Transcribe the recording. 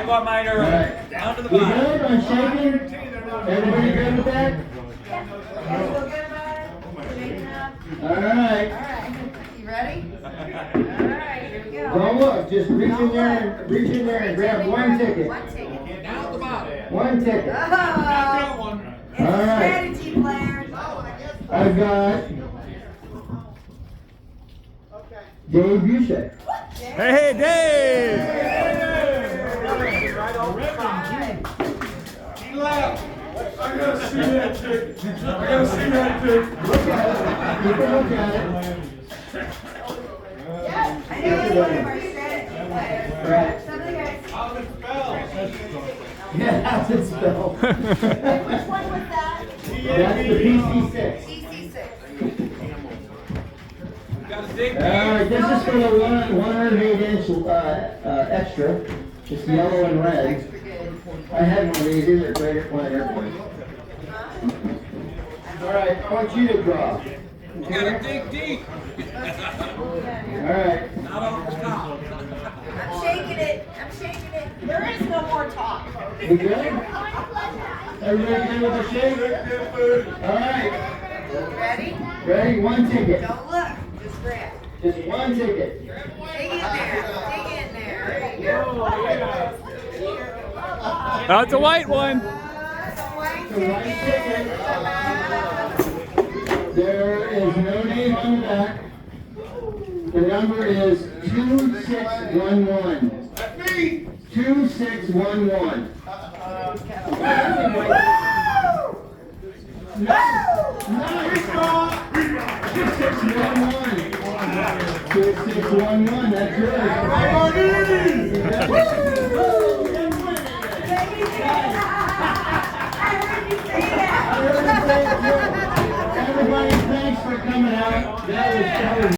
want mine early. Right. Down to the You bottom. good on shaking? Everybody good with that? All right. Alright, you ready? Alright, here we go. Don't look, just reach in there and grab one ticket. One ticket. Down at the bottom. One ticket. Oh, one. it's All right. strategy, players. I've got Dave Busek. Hey, Dave! I gotta see that chick. I gotta see that chick. Look at it. You can look at it. I know it's one of our strategy players. Right. Something else. How's it spelled? Yeah, how's it spelled? Which one was that? That's the PC6. CC6. Gotta dig All right, this is for the 108-inch extra. It's yellow and red. Extra good. I had one of these. These are great at flying airplanes. All right, I want you to draw. You gotta dig deep. All right. Not over the top. I'm shaking it. I'm shaking it. There is no more talk. We good? Everybody good with the shake? All right. Ready? Ready? One ticket. Don't look. Just grab. Just one ticket. Dig in there. Dig in there. There you go. That's a white one. That's a white The white ticket. ticket. There is no name on the back. The number is 2611. That's me. 2611. Nice! 2611. 2611, that's good. Everybody, thanks for coming out. That was